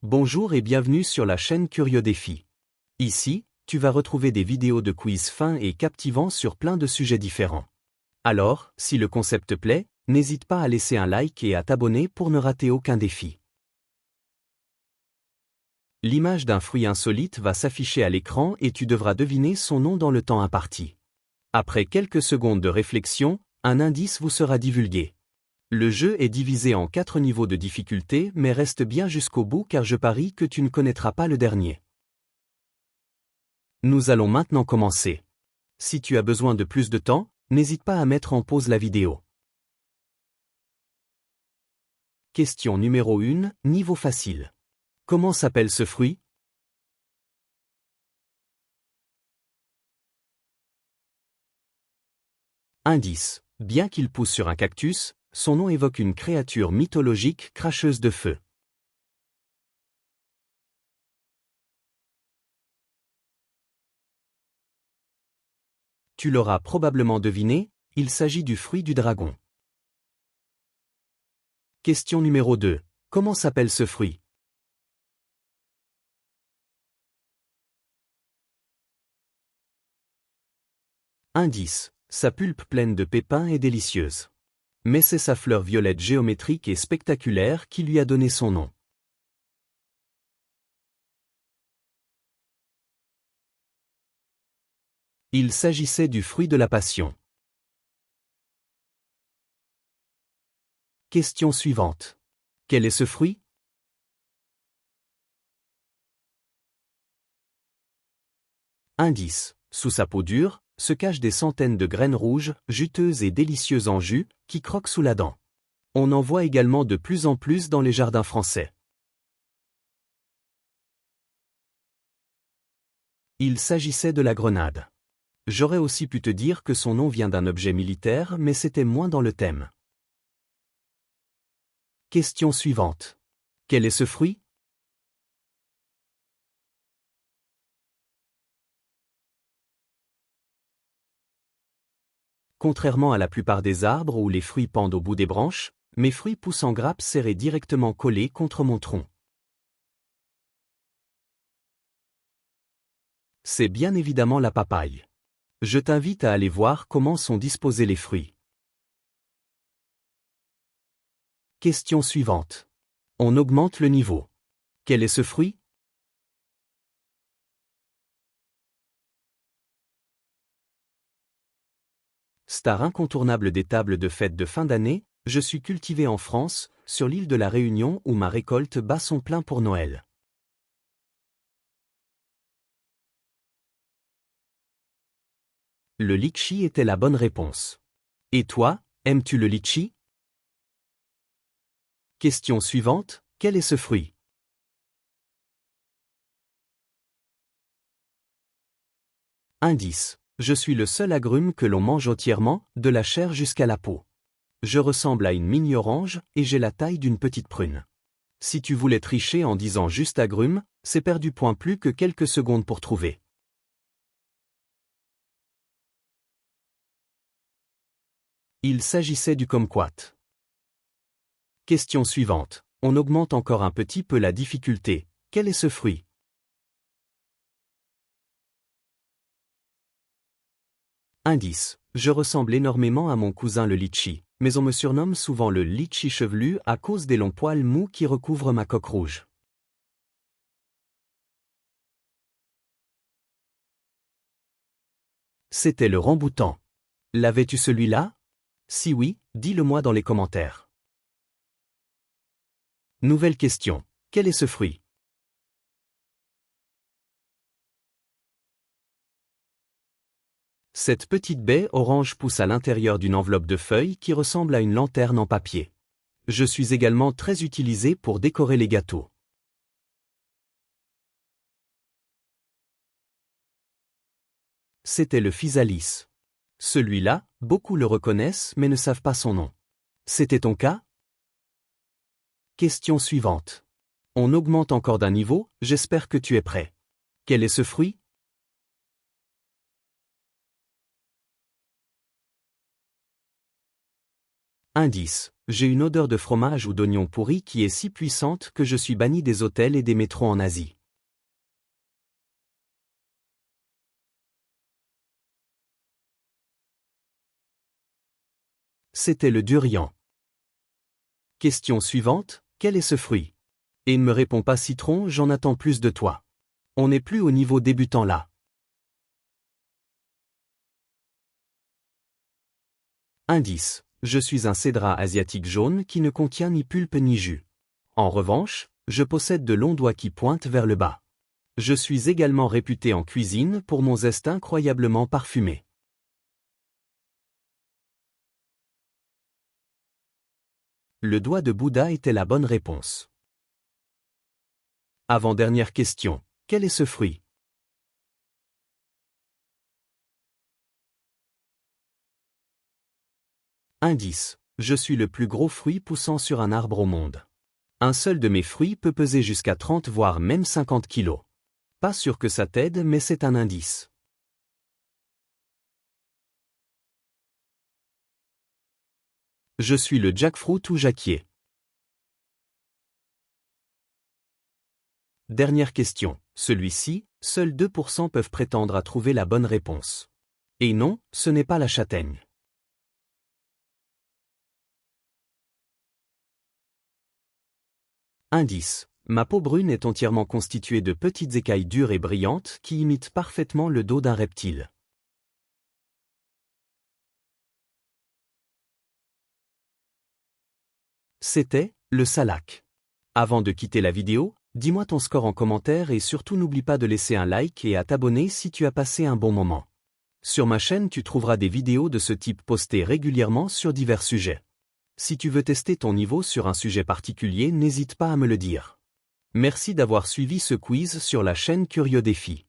Bonjour et bienvenue sur la chaîne Curieux Défi. Ici, tu vas retrouver des vidéos de quiz fins et captivants sur plein de sujets différents. Alors, si le concept te plaît, n'hésite pas à laisser un like et à t'abonner pour ne rater aucun défi. L'image d'un fruit insolite va s'afficher à l'écran et tu devras deviner son nom dans le temps imparti. Après quelques secondes de réflexion, un indice vous sera divulgué. Le jeu est divisé en 4 niveaux de difficulté mais reste bien jusqu'au bout car je parie que tu ne connaîtras pas le dernier. Nous allons maintenant commencer. Si tu as besoin de plus de temps, n'hésite pas à mettre en pause la vidéo. Question numéro 1, niveau facile. Comment s'appelle ce fruit? Indice. Bien qu'il pousse sur un cactus, son nom évoque une créature mythologique cracheuse de feu. Tu l'auras probablement deviné, il s'agit du fruit du dragon. Question numéro 2. Comment s'appelle ce fruit? Indice. Sa pulpe pleine de pépins est délicieuse. Mais c'est sa fleur violette géométrique et spectaculaire qui lui a donné son nom. Il s'agissait du fruit de la passion. Question suivante. Quel est ce fruit? Indice. Sous sa peau dure, se cachent des centaines de graines rouges, juteuses et délicieuses en jus, qui croquent sous la dent. On en voit également de plus en plus dans les jardins français. Il s'agissait de la grenade. J'aurais aussi pu te dire que son nom vient d'un objet militaire, mais c'était moins dans le thème. Question suivante. Quel est ce fruit? Contrairement à la plupart des arbres où les fruits pendent au bout des branches, mes fruits poussent en grappes serrées directement collées contre mon tronc. C'est bien évidemment la papaye. Je t'invite à aller voir comment sont disposés les fruits. Question suivante. On augmente le niveau. Quel est ce fruit? Star incontournable des tables de fête de fin d'année, je suis cultivé en France, sur l'île de la Réunion où ma récolte bat son plein pour Noël. Le litchi était la bonne réponse. Et toi, aimes-tu le litchi? Question suivante, quel est ce fruit? Indice. Je suis le seul agrume que l'on mange entièrement, de la chair jusqu'à la peau. Je ressemble à une mini orange et j'ai la taille d'une petite prune. Si tu voulais tricher en disant juste agrume, c'est perdu point plus que quelques secondes pour trouver. Il s'agissait du kumquat. Question suivante. On augmente encore un petit peu la difficulté. Quel est ce fruit? Indice. Je ressemble énormément à mon cousin le litchi, mais on me surnomme souvent le litchi chevelu à cause des longs poils mous qui recouvrent ma coque rouge. C'était le ramboutan. L'avais-tu celui-là? Si oui, dis-le-moi dans les commentaires. Nouvelle question. Quel est ce fruit? Cette petite baie orange pousse à l'intérieur d'une enveloppe de feuilles qui ressemble à une lanterne en papier. Je suis également très utilisé pour décorer les gâteaux. C'était le physalis. Celui-là, beaucoup le reconnaissent mais ne savent pas son nom. C'était ton cas? Question suivante. On augmente encore d'un niveau, j'espère que tu es prêt. Quel est ce fruit? Indice. J'ai une odeur de fromage ou d'oignon pourri qui est si puissante que je suis banni des hôtels et des métros en Asie. C'était le durian. Question suivante, quel est ce fruit? Et ne me réponds pas citron, j'en attends plus de toi. On n'est plus au niveau débutant là. Indice. Je suis un cédrat asiatique jaune qui ne contient ni pulpe ni jus. En revanche, je possède de longs doigts qui pointent vers le bas. Je suis également réputé en cuisine pour mon zeste incroyablement parfumé. Le doigt de Bouddha était la bonne réponse. Avant-dernière question. Quel est ce fruit? Indice. Je suis le plus gros fruit poussant sur un arbre au monde. Un seul de mes fruits peut peser jusqu'à 30 voire même 50 kilos. Pas sûr que ça t'aide, mais c'est un indice. Je suis le jackfruit ou jacquier. Dernière question. Celui-ci, seuls 2% peuvent prétendre à trouver la bonne réponse. Et non, ce n'est pas la châtaigne. Indice. Ma peau brune est entièrement constituée de petites écailles dures et brillantes qui imitent parfaitement le dos d'un reptile. C'était le salac. Avant de quitter la vidéo, dis-moi ton score en commentaire et surtout n'oublie pas de laisser un like et à t'abonner si tu as passé un bon moment. Sur ma chaîne tu trouveras des vidéos de ce type postées régulièrement sur divers sujets. Si tu veux tester ton niveau sur un sujet particulier, n'hésite pas à me le dire. Merci d'avoir suivi ce quiz sur la chaîne Curieux Défi.